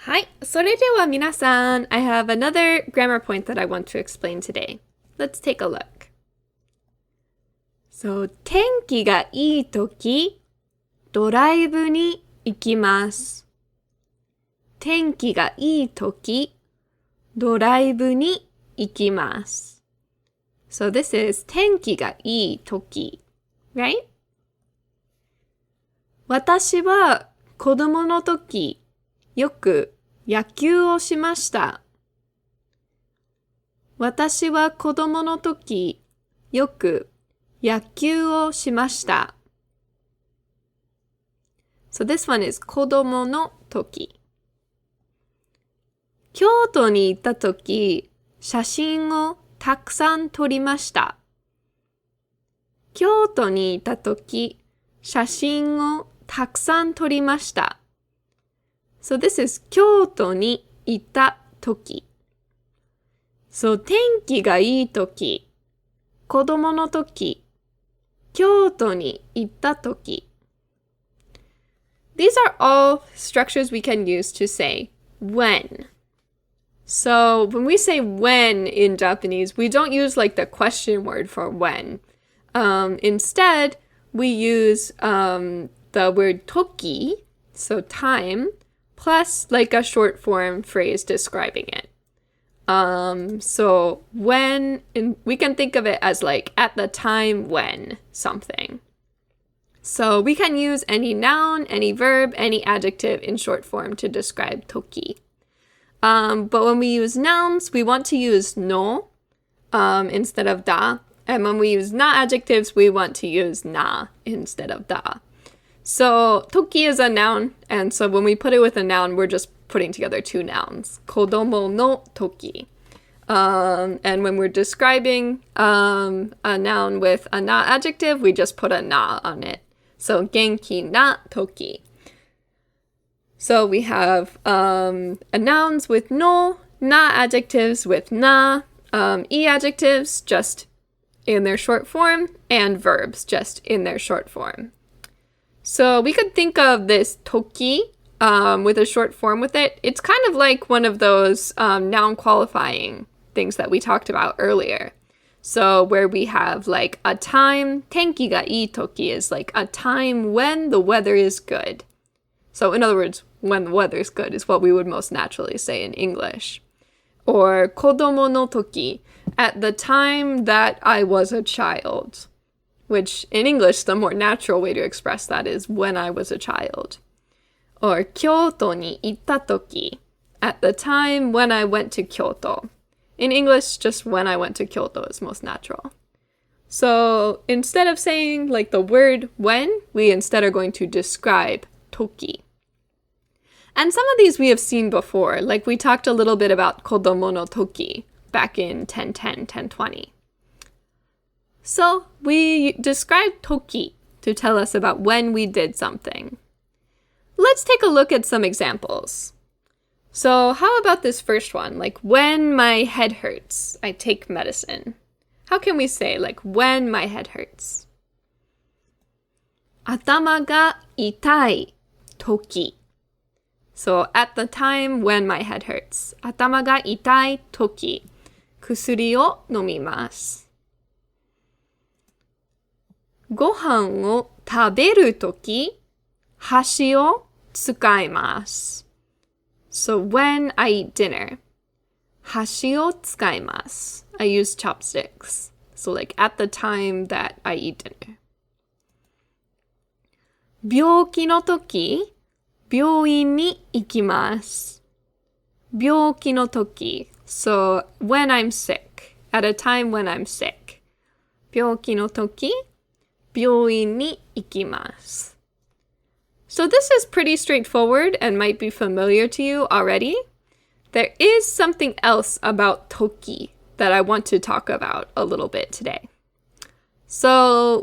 はい。それでは皆さん、I have another grammar point that I want to explain today. Let's take a look. So, 天気がいいとき、ドライブに行きます。天気がいいとき、ドライブに行きます。So this is 天気がいいとき、right? 私は子供のとき、よく野球をしました。私は子供のとき、よく野球をしました。So this one is 子供のとき。京都に行ったとき、写真をたくさん撮りました。京都に行ったとき、写真をたくさん撮りました。So this is 京都に行ったとき。So 天気がいいとき、子供のとき、京都に行ったとき。These are all structures we can use to say when. So when we say when in Japanese, we don't use like the question word for when. Instead, we use the word toki, so time, plus like a short form phrase describing it. So when, we can think of it as like at the time when something. So we can use any noun, any verb, any adjective in short form to describe toki. But when we use nouns, we want to use no instead of da. And when we use na adjectives, we want to use na instead of da. So toki is a noun, and so when we put it with a noun, we're just putting together two nouns. Kodomo no toki. And when we're describing a noun with a na adjective, we just put a na on it. So genki na toki. So we have nouns with no, na adjectives with na, e adjectives just in their short form, and verbs just in their short form. So we could think of this toki with a short form with it. It's kind of like one of those noun qualifying things that we talked about earlier. So where we have like a time, tenki ga ii toki is like a time when the weather is good. So in other words, when the weather is good is what we would most naturally say in English. Or kodomo no toki, at the time that I was a child. Which in English, the more natural way to express that is when I was a child. Or Kyoto ni itta toki, at the time when I went to Kyoto. In English, just when I went to Kyoto is most natural. So instead of saying like the word when, we instead are going to describe toki. And some of these we have seen before, like we talked a little bit about kodomo no toki back in 1010, 1020. So we describe toki to tell us about when we did something. Let's take a look at some examples. So how about this first one? Like when my head hurts, I take medicine. How can we say like when my head hurts? Atama ga itai toki. So at the time when my head hurts. Atama ga itai toki. Kusuri o nomimasu. ご飯を食べるとき、箸を使います。So when I eat dinner, 箸を使います。I use chopsticks. So like at the time that I eat dinner. 病気のとき、病院に行きます。病気のとき。So when I'm sick, at a time when I'm sick. 病気のとき、病院に行きます。So this is pretty straightforward and might be familiar to you already. There is something else about toki that I want to talk about a little bit today. So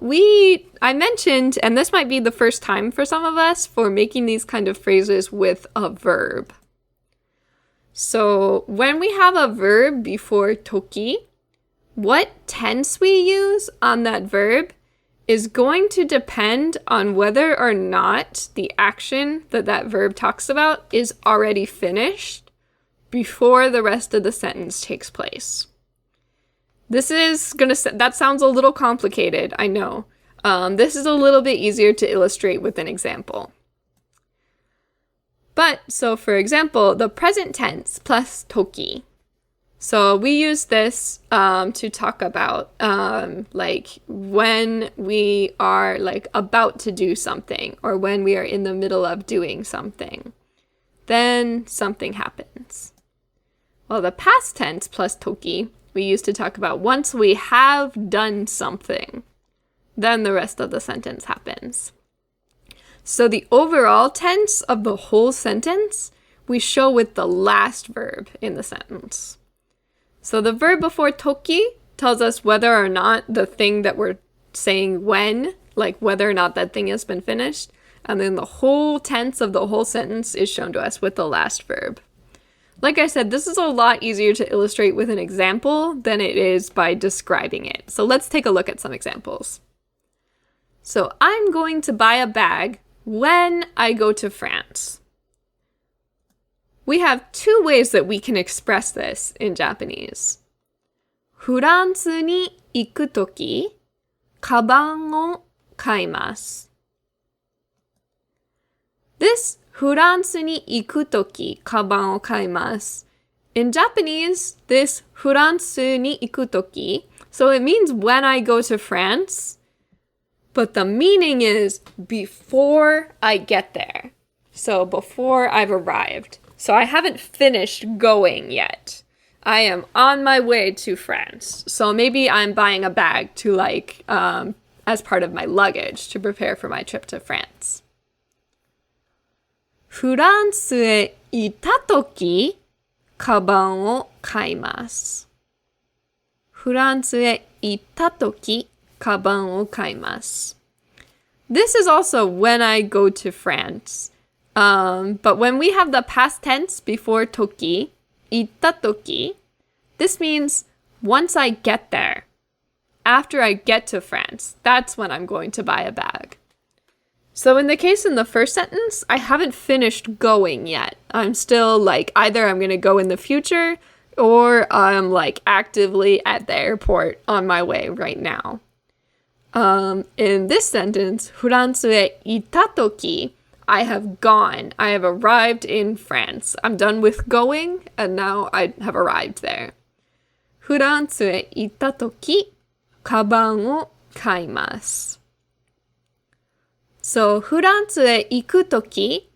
I mentioned, and this might be the first time for some of us, for making these kind of phrases with a verb. So when we have a verb before toki, what tense we use on that verb is going to depend on whether or not the action that that verb talks about is already finished before the rest of the sentence takes place. That sounds a little complicated, I know. This is a little bit easier to illustrate with an example. So for example, the present tense plus toki. So we use this to talk about like when we are like about to do something or when we are in the middle of doing something. Then something happens. Well, the past tense plus toki we use to talk about once we have done something. Then the rest of the sentence happens. So the overall tense of the whole sentence we show with the last verb in the sentence. So the verb before toki tells us whether or not the thing that we're saying when, like whether or not that thing has been finished. And then the whole tense of the whole sentence is shown to us with the last verb. Like I said, this is a lot easier to illustrate with an example than it is by describing it. So let's take a look at some examples. So I'm going to buy a bag when I go to France. We have two ways that we can express this in Japanese. フランスに行くとき、カバンを買います。This フランスに行くとき、カバンを買います。In Japanese, this フランスに行くとき, so it means when I go to France, but the meaning is before I get there. So before I've arrived. So I haven't finished going yet. I am on my way to France. So maybe I'm buying a bag to as part of my luggage to prepare for my trip to France. フランスへ行ったとき、カバンを買います。フランスへ行ったとき、カバンを買います。This is also when I go to France. But when we have the past tense before toki, 行ったとき, this means once I get there. After I get to France, that's when I'm going to buy a bag. So in the case in the first sentence, I haven't finished going yet. I'm still either I'm going to go in the future or I'm actively at the airport on my way right now. In this sentence, フランスへ行ったとき, I have gone. I have arrived in France. I'm done with going, and now I have arrived there. フランスへ行ったとき、カバンを買います。So, フランスへ行くとき,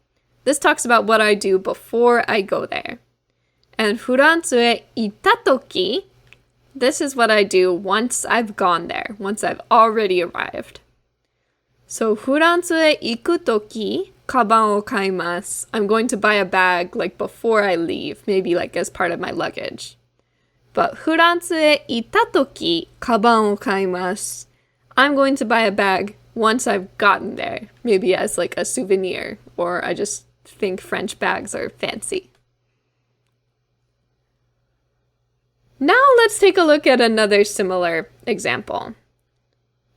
this talks about what I do before I go there. And フランスへ行ったとき, this is what I do once I've gone there, once I've already arrived. So, フランスへ行くとき、カバンを買います. I'm going to buy a bag before I leave, maybe as part of my luggage. But フランスへ行ったとき、カバンを買います. I'm going to buy a bag once I've gotten there, maybe as a souvenir, or I just think French bags are fancy. Now let's take a look at another similar example.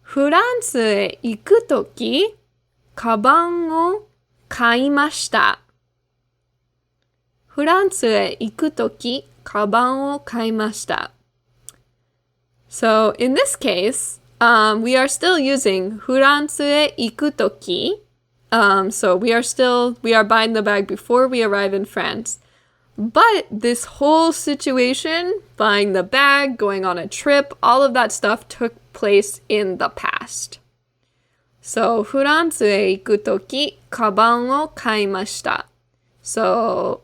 フランスへ行くとき、カバンを買いました。フランスへ行くとき、カバンを買いました。So in this case, we are still using フランスへ行くとき. So we are buying the bag before we arrive in France. But this whole situation, buying the bag, going on a trip, all of that stuff took place in the past. So, フランスへ行くとき、カバンを買いました. So,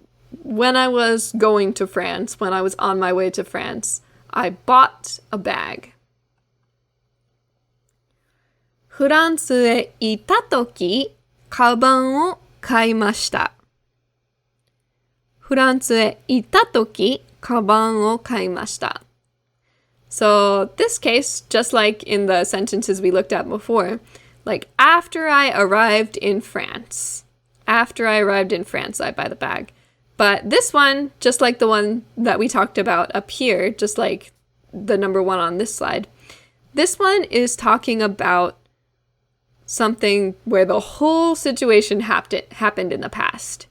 when I was going to France, when I was on my way to France, I bought a bag. フランスへ行ったとき、カバンを買いました。フランスへ行ったとき、カバンを買いました。So, this case, just like in the sentences we looked at before, after I arrived in France. After I arrived in France, I buy the bag. But this one, just like the one that we talked about up here, just like the number one on this slide, this one is talking about something where the whole situation happened in the past.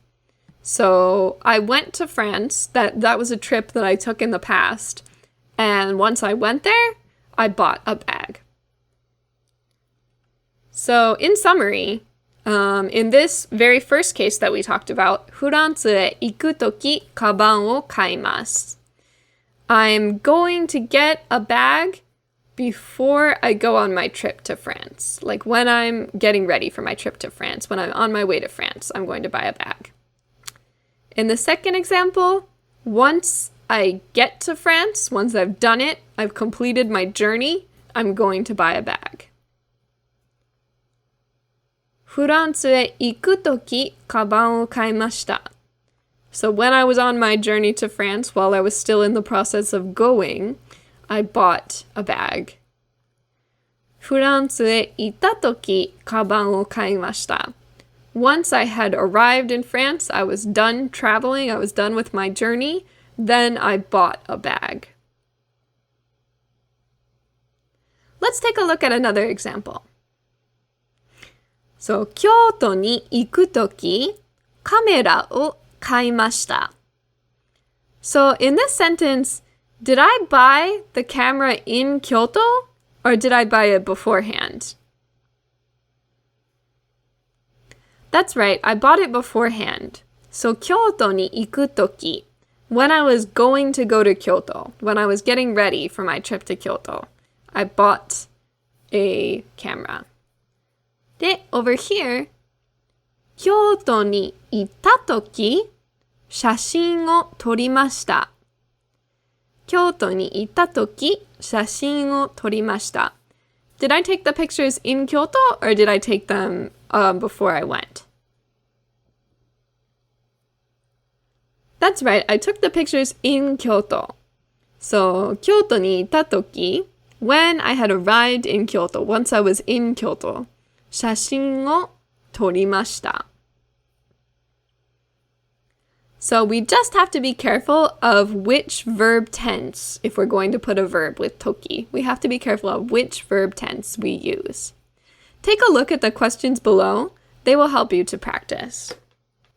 So I went to France. That was a trip that I took in the past. And once I went there, I bought a bag. So in summary, in this very first case that we talked about, フランスへ行くとき、カバンを買います。I'm going to get a bag before I go on my trip to France. Like when I'm getting ready for my trip to France, when I'm on my way to France, I'm going to buy a bag. In the second example, once I get to France, once I've done it, I've completed my journey, I'm going to buy a bag. フランスへ行くとき、カバンを買いました。So when I was on my journey to France, while I was still in the process of going, I bought a bag. フランスへ行ったとき、カバンを買いました。Once I had arrived in France, I was done traveling, I was done with my journey, then I bought a bag. Let's take a look at another example. So, 京都に行くとき、カメラを買いました。So, in this sentence, did I buy the camera in Kyoto or did I buy it beforehand? That's right, I bought it beforehand. So, 京都に行くとき, when I was going to go to Kyoto, when I was getting ready for my trip to Kyoto, I bought a camera. で、over here, 京都に行ったとき、写真を撮りました。京都に行ったとき、写真を撮りました。Did I take the pictures in Kyoto or did I take them before I went? That's right, I took the pictures in Kyoto. So, 京都に行ったとき, when I had arrived in Kyoto, once I was in Kyoto, 写真を撮りました。So we just have to be careful of which verb tense if we're going to put a verb with toki. We have to be careful of which verb tense we use. Take a look at the questions below. They will help you to practice.